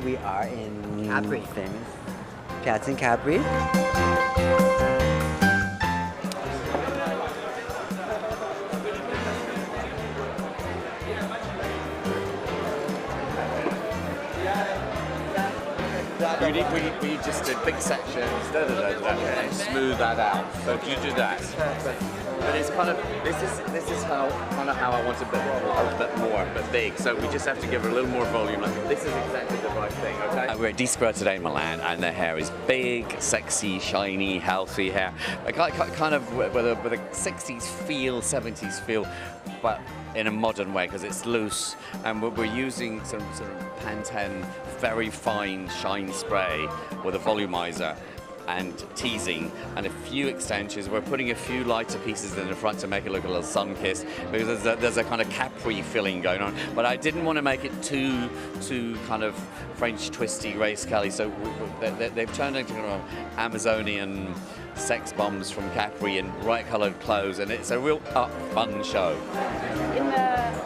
We are in Capri, famous Piazza in Capri. We just did big sections, and smooth that out. So if you do that, but it's kind of this is how I want it a bit more, but big. So we just have to give her a little more volume. Like this is exactly the right thing. Okay. We're at DSquared2 Milan, and their hair is big, sexy, shiny, healthy hair. Like kind of with a 60s feel, 70s feel, but in a modern way because it's loose, and we're using some sort of Pantene very fine shine spray with a volumizer and teasing and a few extensions. We're putting a few lighter pieces in the front to make it look a little sun-kissed because there's a kind of Capri feeling going on, but I didn't want to make it too kind of French twisty, grayscale, so they've turned into kind of Amazonian sex bombs from Capri in bright coloured clothes, and it's a real fun show.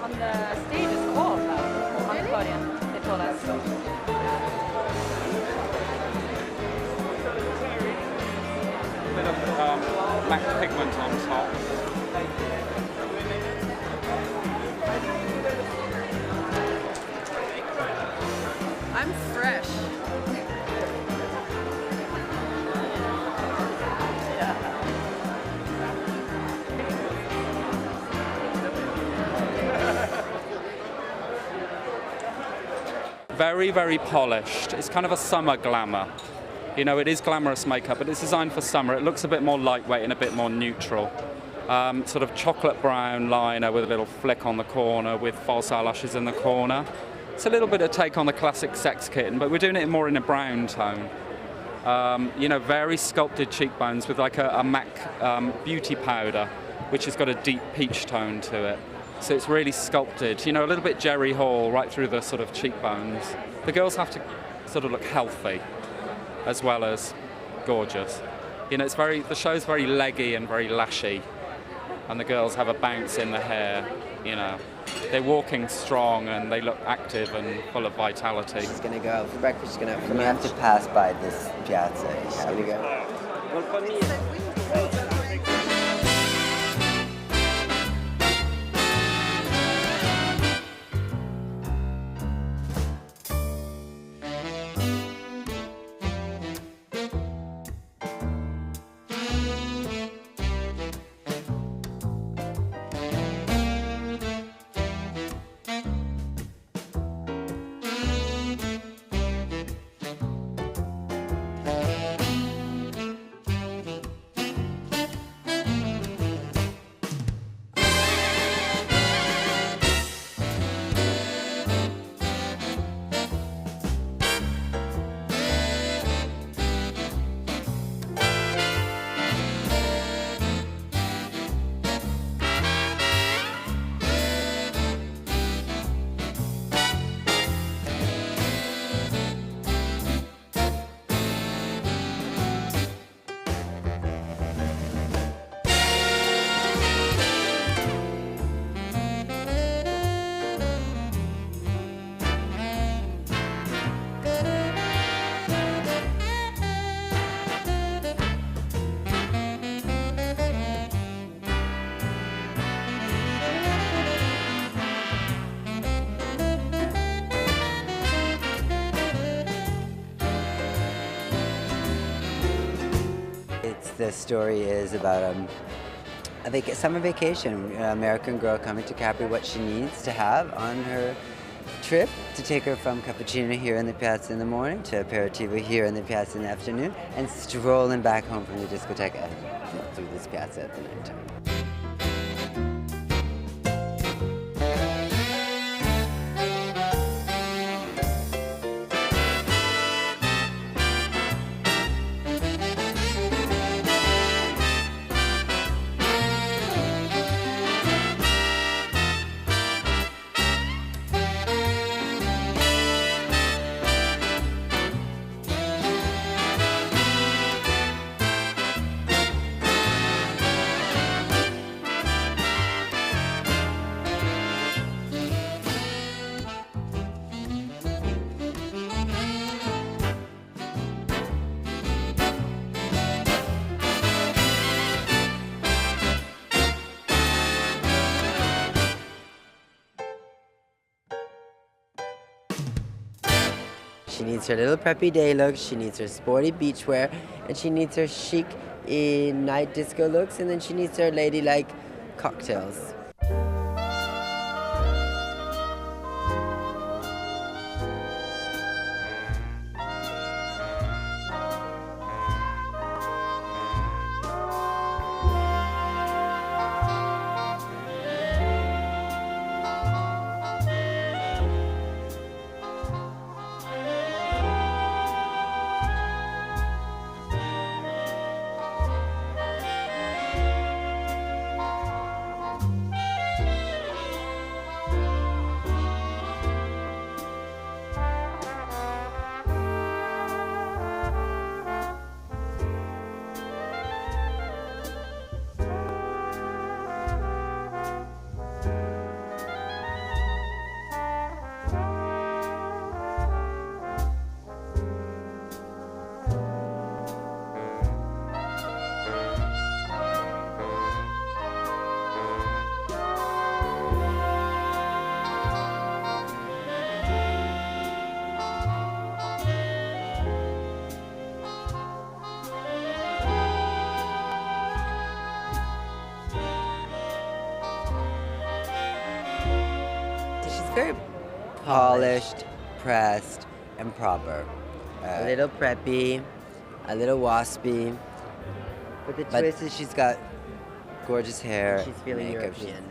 On the stage is cold though, on the podium, they told us. A bit of black pigment on top. I'm fresh. Very, very polished. It's kind of a summer glamour. You know, it is glamorous makeup, but it's designed for summer. It looks a bit more lightweight and a bit more neutral. Sort of chocolate brown liner with a little flick on the corner with false eyelashes in the corner. It's a little bit of take on the classic Sex Kitten, but we're doing it more in a brown tone. You know, very sculpted cheekbones with like a MAC beauty powder, which has got a deep peach tone to it. So it's really sculpted, you know, a little bit Jerry Hall right through the sort of cheekbones. The girls have to sort of look healthy as well as gorgeous. You know, the show's very leggy and very lashy, and the girls have a bounce in the hair, you know. They're walking strong and they look active and full of vitality. She's going to go out for breakfast. We have to pass by this piazza. How do we go? Well, for me, The story is about a summer vacation, an American girl coming to Capri, what she needs to have on her trip to take her from cappuccino here in the piazza in the morning to aperitivo here in the piazza in the afternoon, and strolling back home from the discotheque through this piazza at the night time. She needs her little preppy day look, she needs her sporty beachwear, and she needs her chic night disco looks, and then she needs her ladylike cocktails. Very polished, pressed, and proper. A little preppy, a little waspy. But the twist is she's got gorgeous hair. She's feeling makeup. European.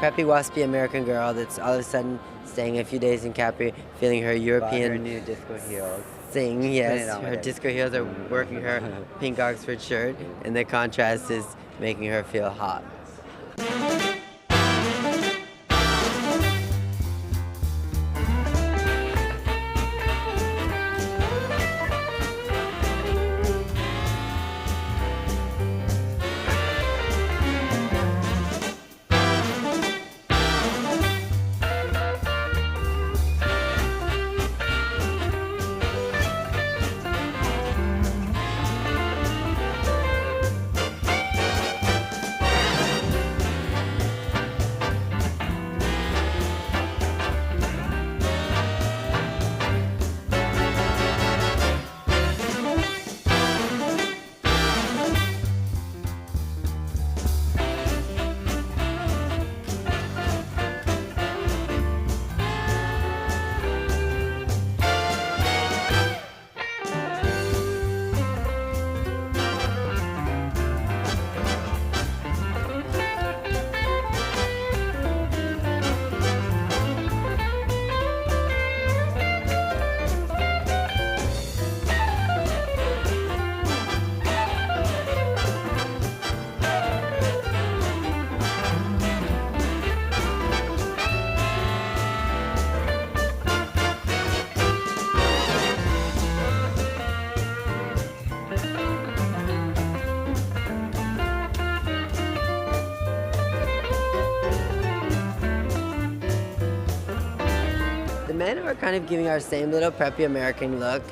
Preppy, waspy American girl that's all of a sudden staying a few days in Capri, feeling her European her new disco heels. Yes, her disco heels are working her pink Oxford shirt, and the contrast is making her feel hot. men are kind of giving our same little preppy American look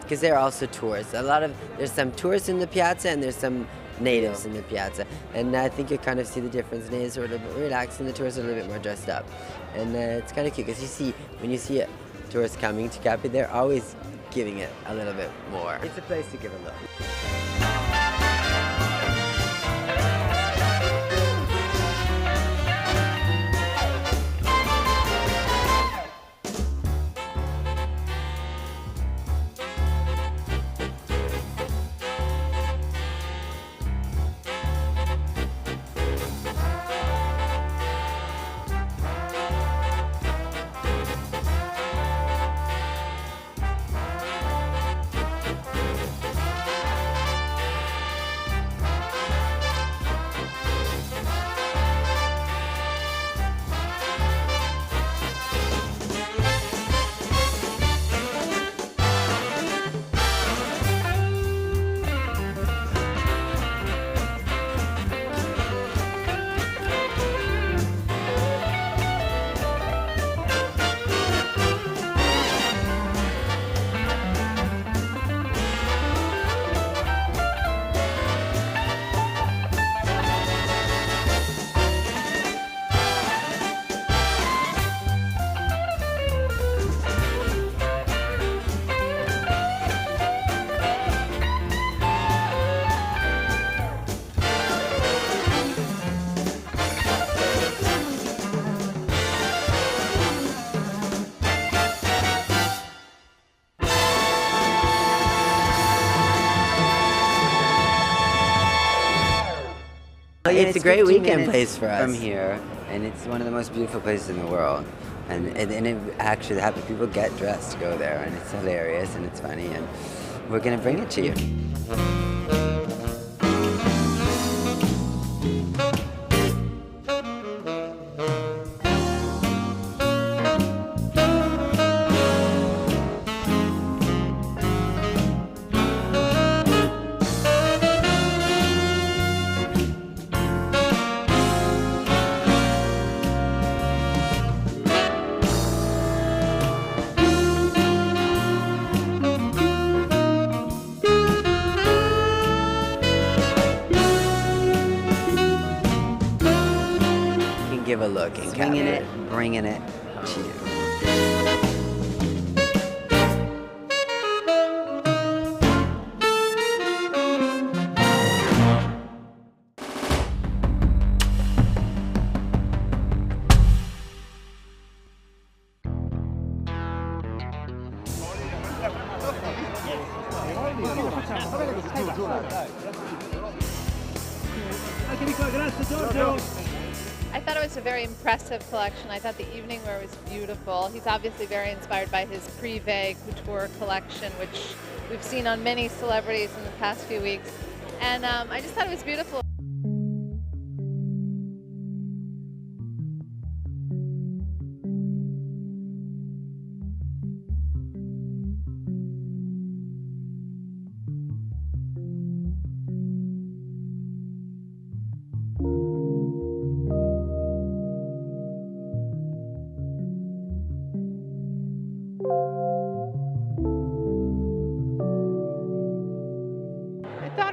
because they're also tourists. There's some tourists in the piazza and there's some natives in the piazza. And I think you kind of see the difference. Natives are a little bit relaxed and the tourists are a little bit more dressed up. And it's kind of cute because when you see tourists coming to Capri, they're always giving it a little bit more. It's a place to give a look. It's a great weekend place for us. From here, and it's one of the most beautiful places in the world. And it actually, happy people get dressed to go there, and it's hilarious and it's funny, and we're gonna bring it to you. Give a look and swinging it, bringing it to you. I thought it was a very impressive collection. I thought the evening wear was beautiful. He's obviously very inspired by his Privé couture collection, which we've seen on many celebrities in the past few weeks. And I just thought it was beautiful.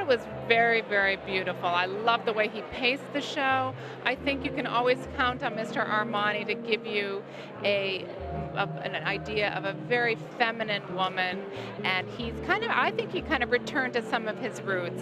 Was very, very beautiful. I love the way he paced the show. I think you can always count on Mr. Armani to give you an idea of a very feminine woman, and I think he kind of returned to some of his roots.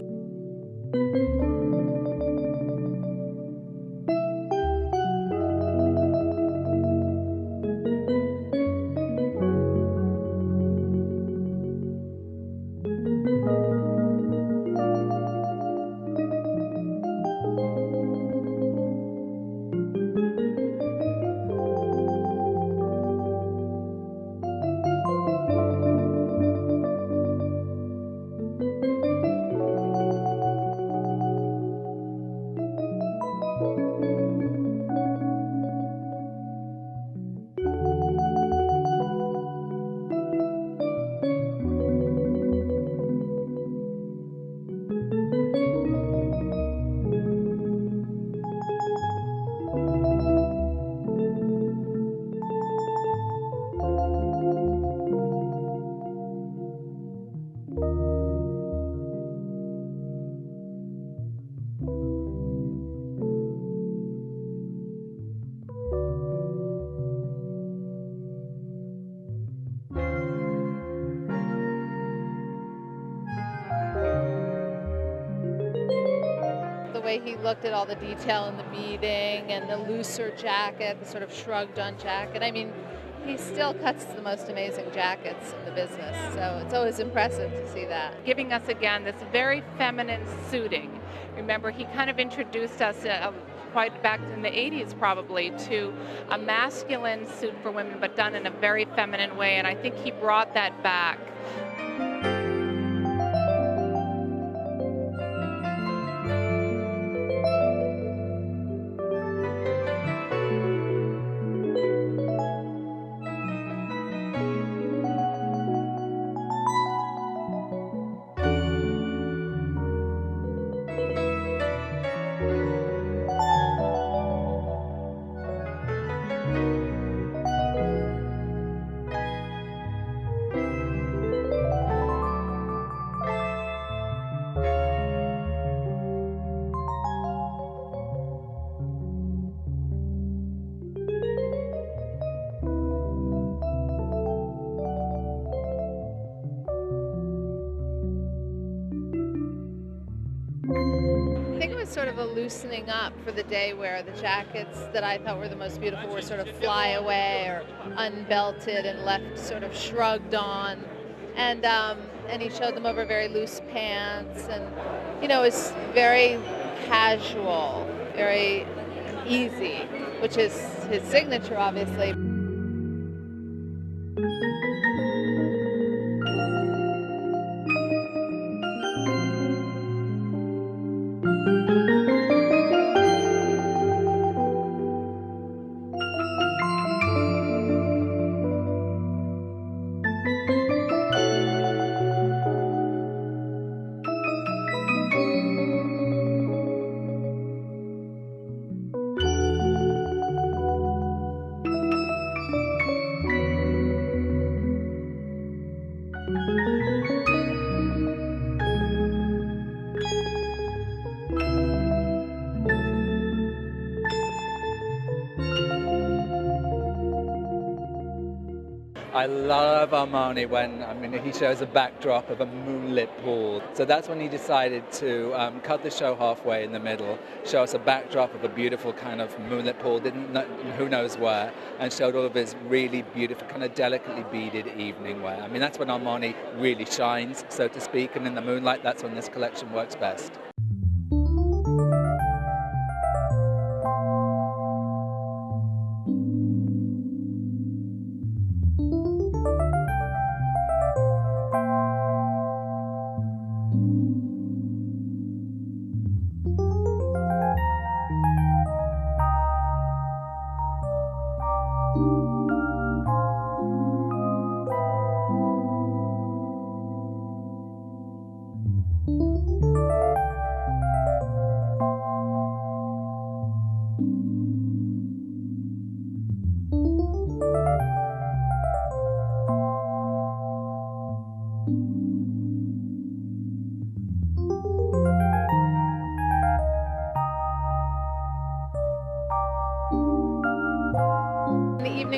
way he looked at all the detail in the beading and the looser jacket, the sort of shrugged on jacket. I mean, he still cuts the most amazing jackets in the business, so it's always impressive to see that. Giving us again this very feminine suiting. Remember, he kind of introduced us quite back in the 80s probably to a masculine suit for women, but done in a very feminine way, and I think he brought that back. I think it was sort of a loosening up for the day where the jackets that I thought were the most beautiful were sort of fly away or unbelted and left sort of shrugged on. And he showed them over very loose pants, and it was very casual, very easy, which is his signature, obviously. I love Armani when, he shows a backdrop of a moonlit pool. So that's when he decided to cut the show halfway in the middle, show us a backdrop of a beautiful kind of moonlit pool, who knows where, and showed all of his really beautiful, kind of delicately beaded evening wear. That's when Armani really shines, so to speak, and in the moonlight, that's when this collection works best.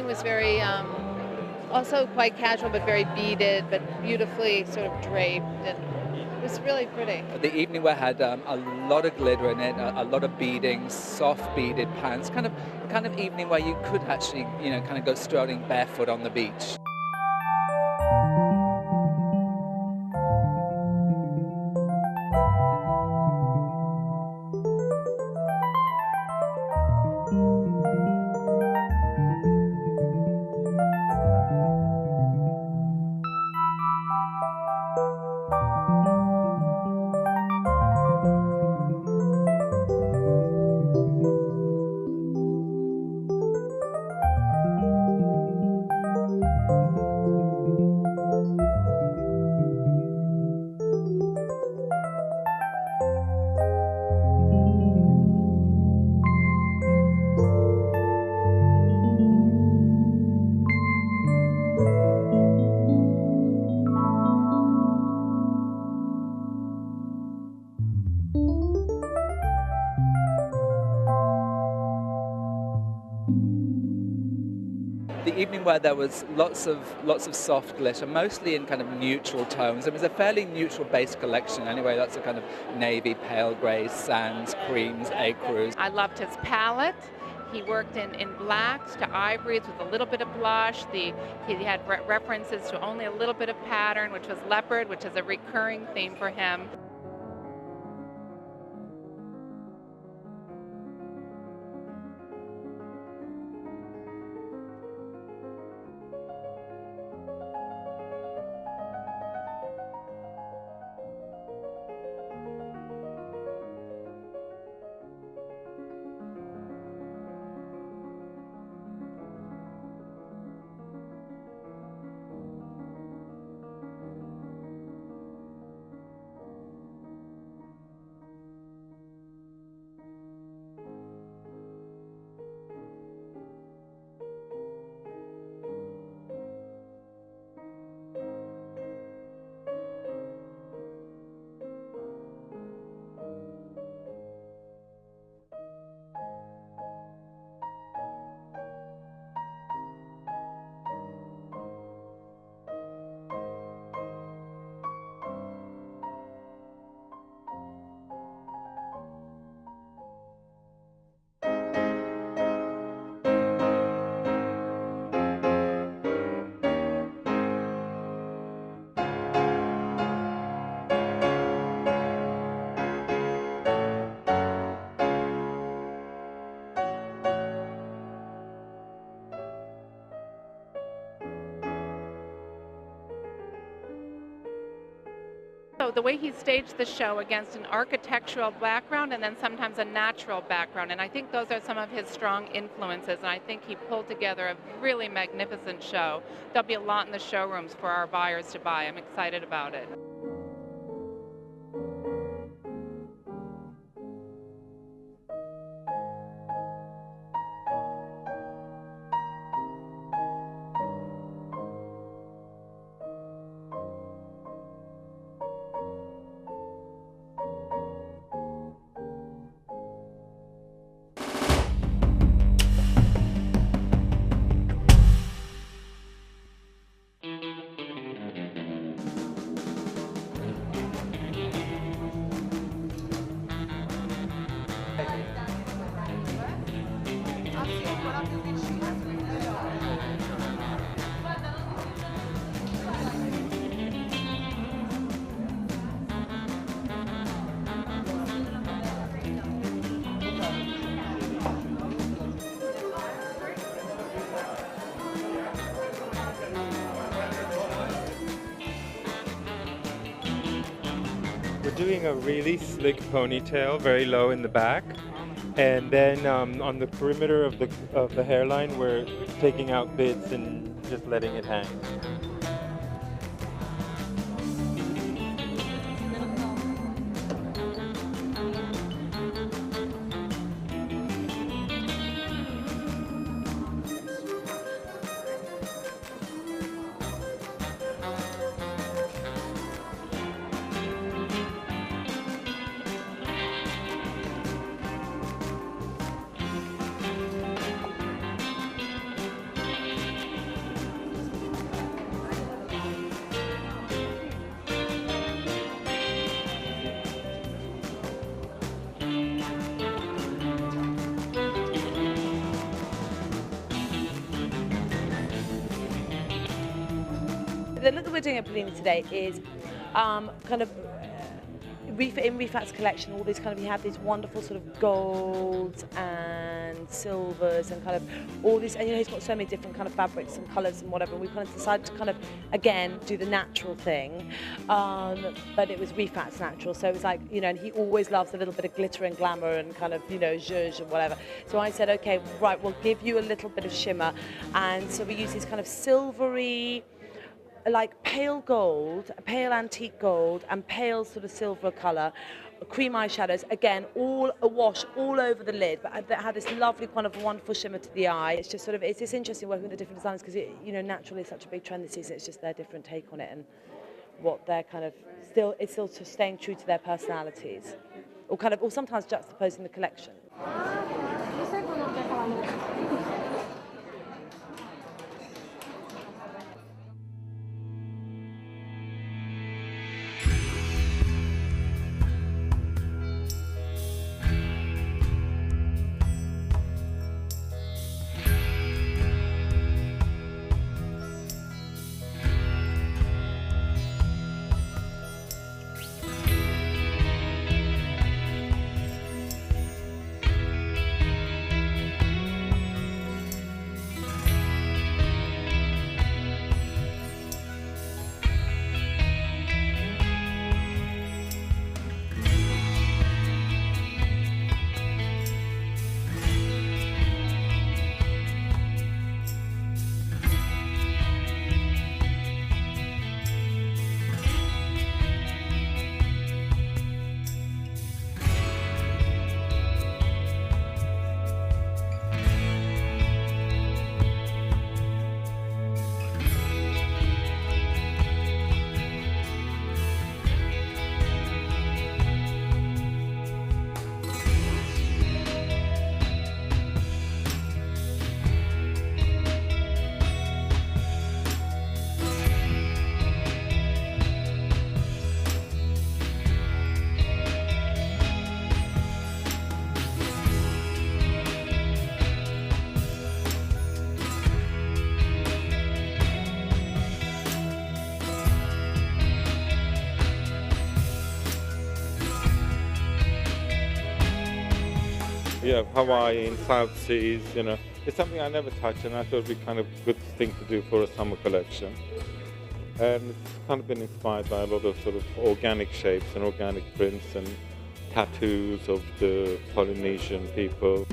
Was very, also quite casual, but very beaded, but beautifully sort of draped, and it was really pretty. The evening wear had a lot of glitter in it, a lot of beading, soft beaded pants, kind of evening where you could actually, kind of go strolling barefoot on the beach. evening where there was lots of soft glitter, mostly in kind of neutral tones. It was a fairly neutral base collection anyway. Lots of kind of navy, pale grey, sands, creams, ecru's. I loved his palette. He worked in blacks to ivories with a little bit of blush. He had references to only a little bit of pattern, which was leopard, which is a recurring theme for him. So the way he staged the show against an architectural background and then sometimes a natural background, and I think those are some of his strong influences, and I think he pulled together a really magnificent show. There'll be a lot in the showrooms for our buyers to buy. I'm excited about it. We're doing a really slick ponytail, very low in the back, and then on the perimeter of the hairline, we're taking out bits and just letting it hang. The look that we're doing at Pollini today is kind of in Rifat's collection, all these kind of, he had these wonderful sort of golds and silvers and kind of all these, and you know, he's got so many different kind of fabrics and colours and whatever, and we kind of decided to kind of, again, do the natural thing, but it was Rifat's natural, so it was like, you know, and he always loves a little bit of glitter and glamour and kind of, you know, zhuzh and whatever. So I said, okay, right, we'll give you a little bit of shimmer, and so we use these kind of silvery, like pale gold, pale antique gold, and pale sort of silver colour, cream eyeshadows, again, all awash all over the lid, but that had this lovely kind of wonderful shimmer to the eye. It's just sort of, it's just interesting working with the different designers because, you know, naturally it's such a big trend this season. It's just their different take on it and what they're kind of still, it's still staying true to their personalities, or kind of, or sometimes juxtaposing the collection. yeah, Hawaiian, South Seas, you know. It's something I never touch, and I thought it would be kind of a good thing to do for a summer collection. And it's kind of been inspired by a lot of sort of organic shapes and organic prints and tattoos of the Polynesian people.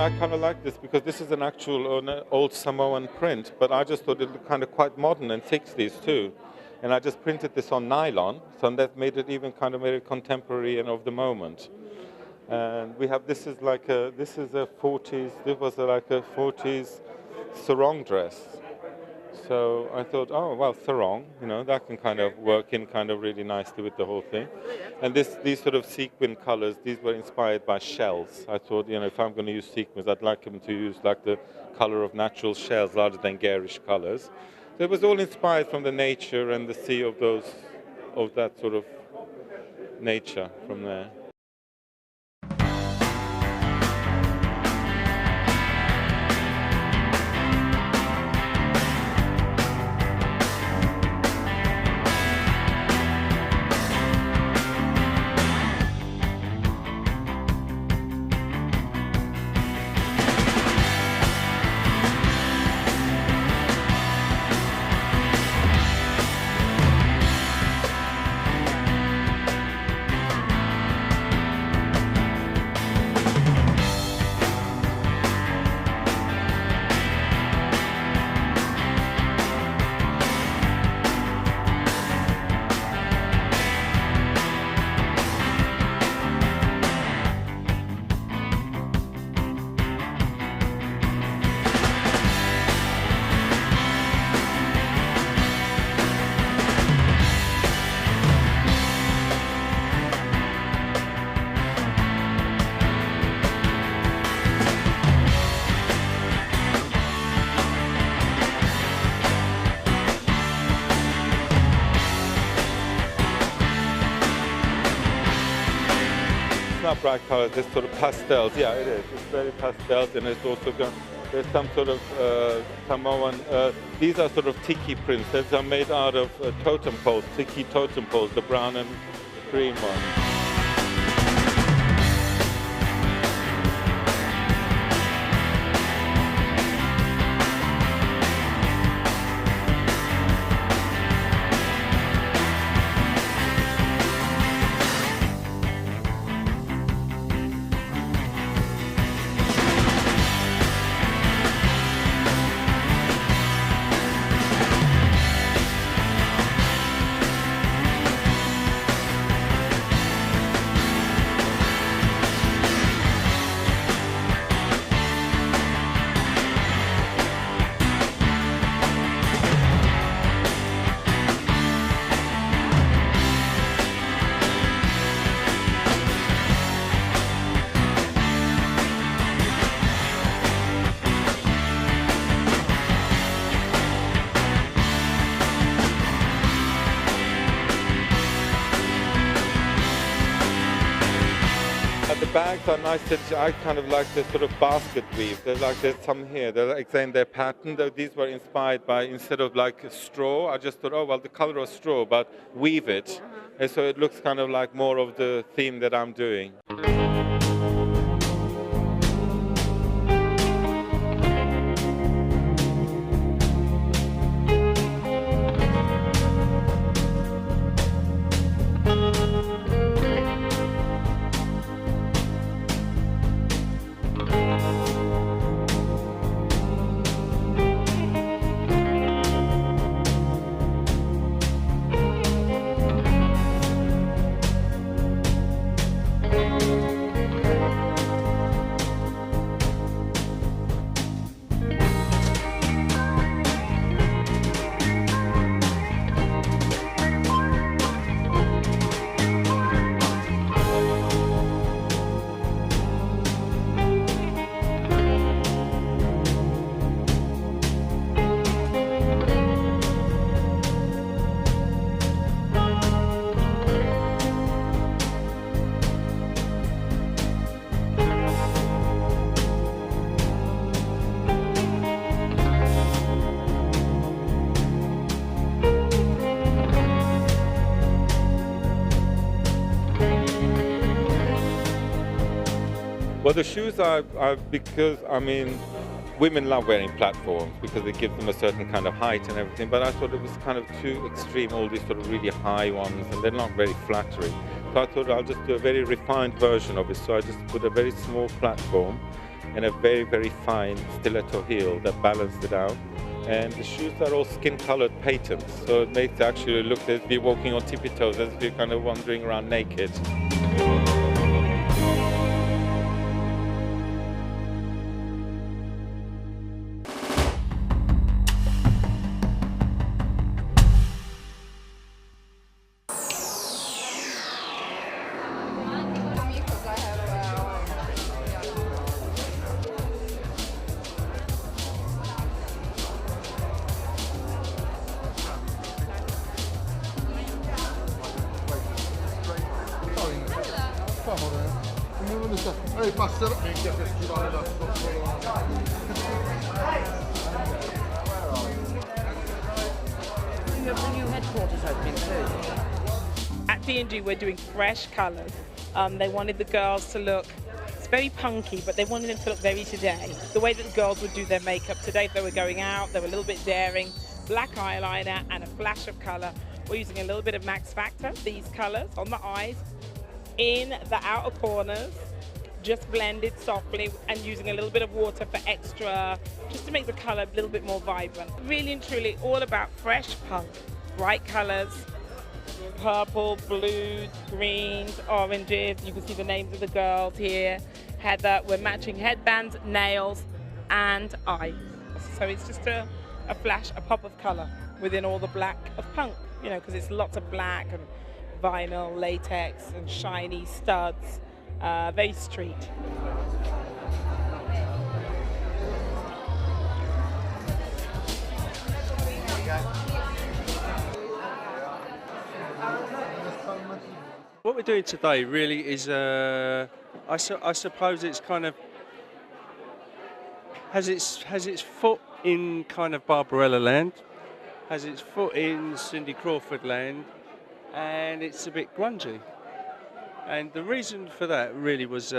I kind of like this because this is an actual old Samoan print, but I just thought it looked kind of quite modern and 60s too. And I just printed this on nylon, so that made it even kind of made it contemporary and of the moment. And we have, this is a 40s, this was like a 40s sarong dress. So I thought, oh, well, sarong, you know, that can kind of work in kind of really nicely with the whole thing. And these sort of sequin colors, these were inspired by shells. I thought, you know, if I'm going to use sequins, I'd like them to use like the color of natural shells rather than garish colors. So it was all inspired from the nature and the sea of that sort of nature from there. Not bright colors, it's sort of pastels. Yeah, it is. It's very pastels, and it's also got, there's some sort of Samoan. These are sort of tiki prints. These are made out of totem poles, tiki totem poles, the brown and green ones. bags are nice. I kind of like the sort of basket weave. There's some here. They're like saying their pattern. These were inspired by, instead of like straw, I just thought, oh well, the color of straw, but weave it, and so it looks kind of like more of the theme that I'm doing. Well, the shoes are because, I mean, women love wearing platforms because it gives them a certain kind of height and everything, but I thought it was kind of too extreme, all these sort of really high ones, and they're not very flattering. So I thought I'll just do a very refined version of it. So I just put a very small platform and a very, very fine stiletto heel that balanced it out. And the shoes are all skin-colored patents, so it makes it actually look as if you're walking on tippy toes, as if you're kind of wandering around naked. At D&D, we're doing fresh colours. They wanted the girls to look, it's very punky, but they wanted them to look very today. The way that the girls would do their makeup today, if they were going out, they were a little bit daring. Black eyeliner and a flash of colour. We're using a little bit of Max Factor, these colours on the eyes, in the outer corners, just blended softly, and using a little bit of water for extra, just to make the colour a little bit more vibrant. Really and truly all about fresh punk, bright colours, purple, blues, greens, oranges. You can see the names of the girls here. Heather, we're matching headbands, nails, and eyes. So it's just a flash, a pop of colour within all the black of punk, you know, because it's lots of black and vinyl, latex, and shiny studs. Very street. What we're doing today really is, I suppose it's kind of has its foot in kind of Barbarella land, has its foot in Cindy Crawford land, and it's a bit grungy. And the reason for that really was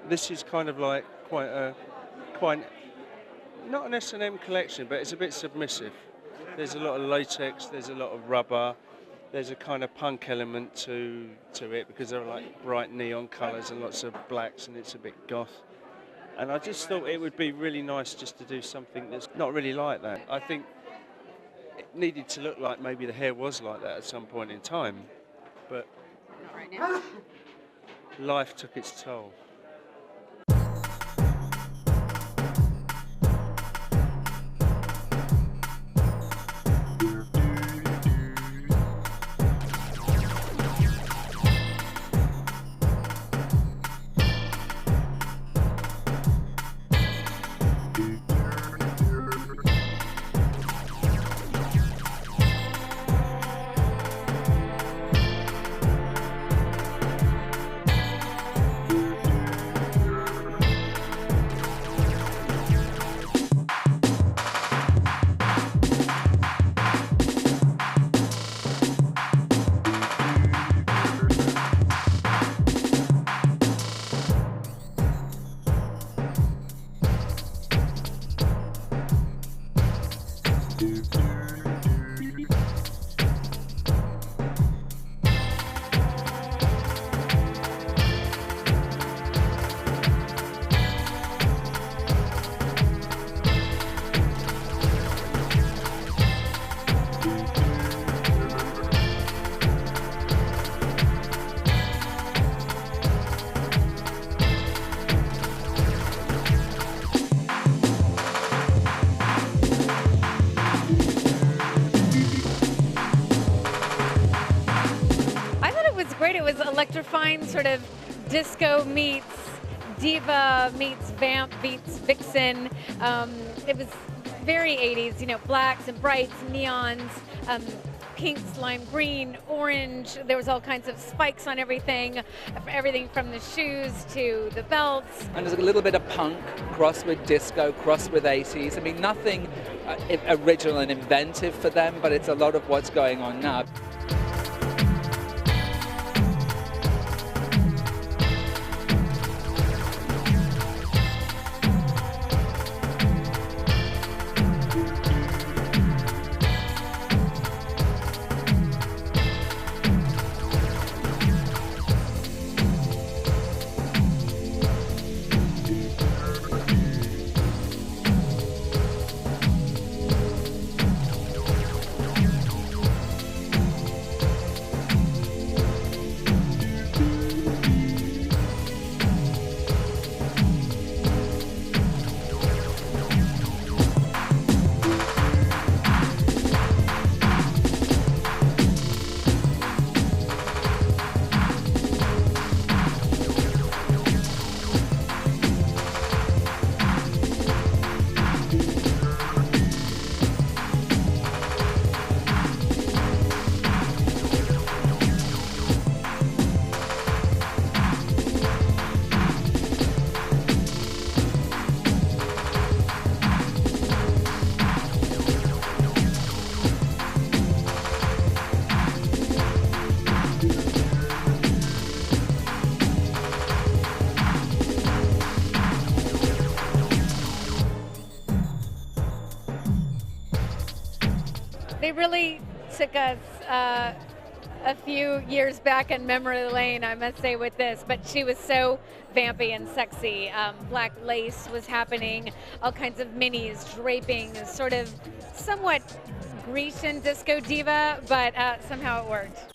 this is kind of like quite not an S&M collection, but it's a bit submissive. There's a lot of latex, there's a lot of rubber. There's a kind of punk element to it because there are like bright neon colours and lots of blacks, and it's a bit goth. And I just thought it would be really nice just to do something that's not really like that. I think it needed to look like maybe the hair was like that at some point in time, but not right now. Life took its toll. great. It was electrifying, sort of disco meets diva meets vamp meets vixen. It was very 80s, you know, blacks and brights, neons, pinks, lime green, orange. There was all kinds of spikes on everything from the shoes to the belts. And there's a little bit of punk, crossed with disco, crossed with 80s. I mean, nothing original and inventive for them, but it's a lot of what's going on now. They really took us a few years back in memory lane, I must say, with this, but she was so vampy and sexy. Black lace was happening, all kinds of minis, draping, sort of somewhat Grecian disco diva, but somehow it worked.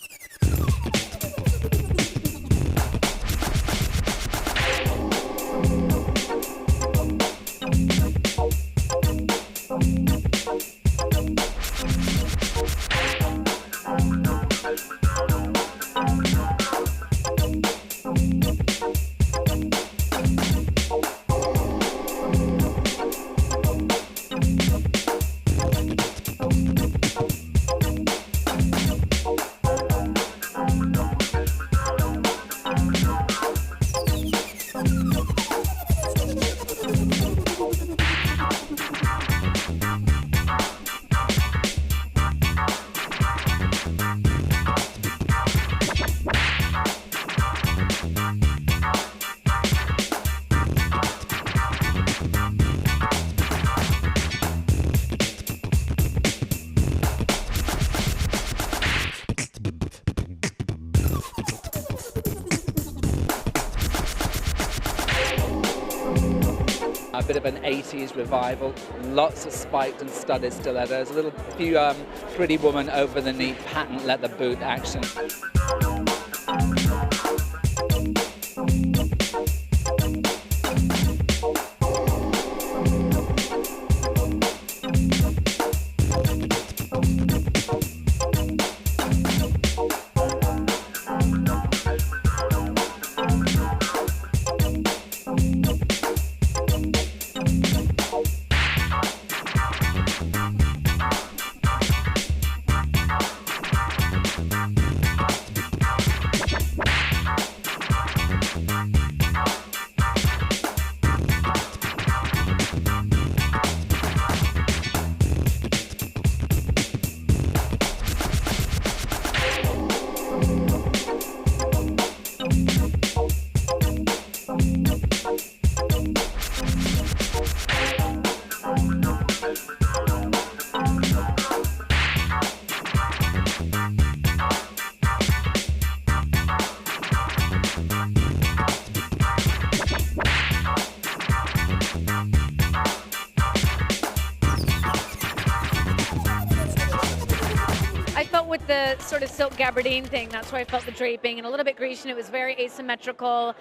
A bit of an 80s revival, lots of spiked and studded stilettos, a little few Pretty Woman over the knee patent leather boot action. With the sort of silk gabardine thing, that's where I felt the draping, and a little bit Grecian. It was very asymmetrical,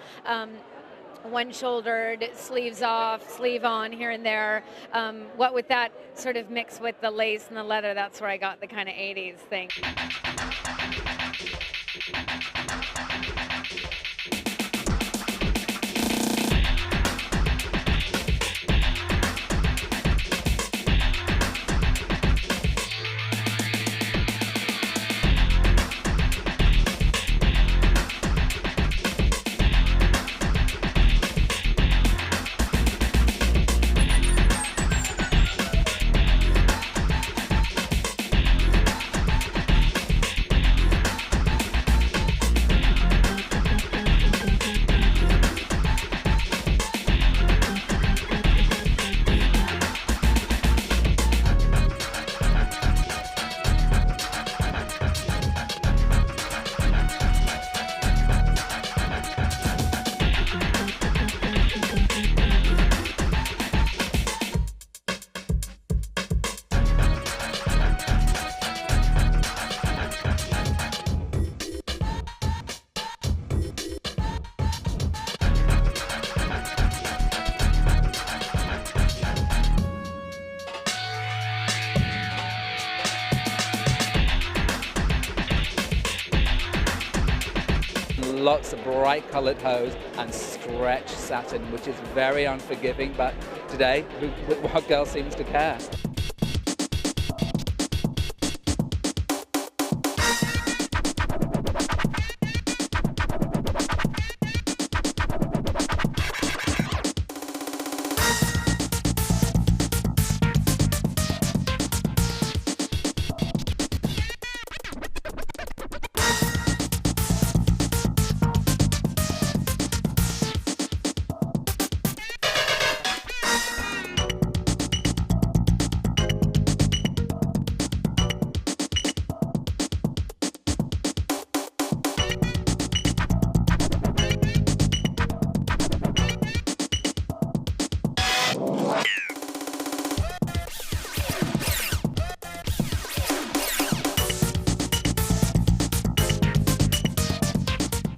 one-shouldered, sleeves off, sleeve on here and there. What with that sort of mix with the lace and the leather, that's where I got the kind of 80s thing. lots of bright colored hose and stretch satin, which is very unforgiving, but today, what girl seems to care?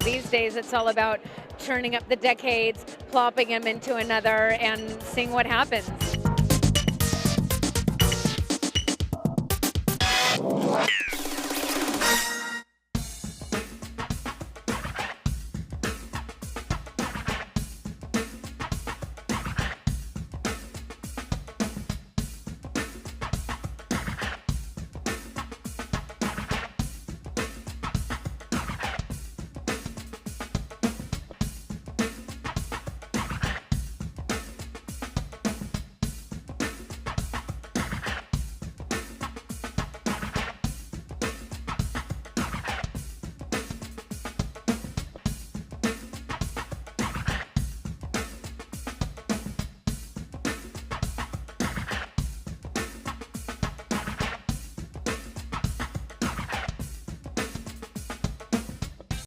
These days, it's all about turning up the decades, plopping them into another, and seeing what happens.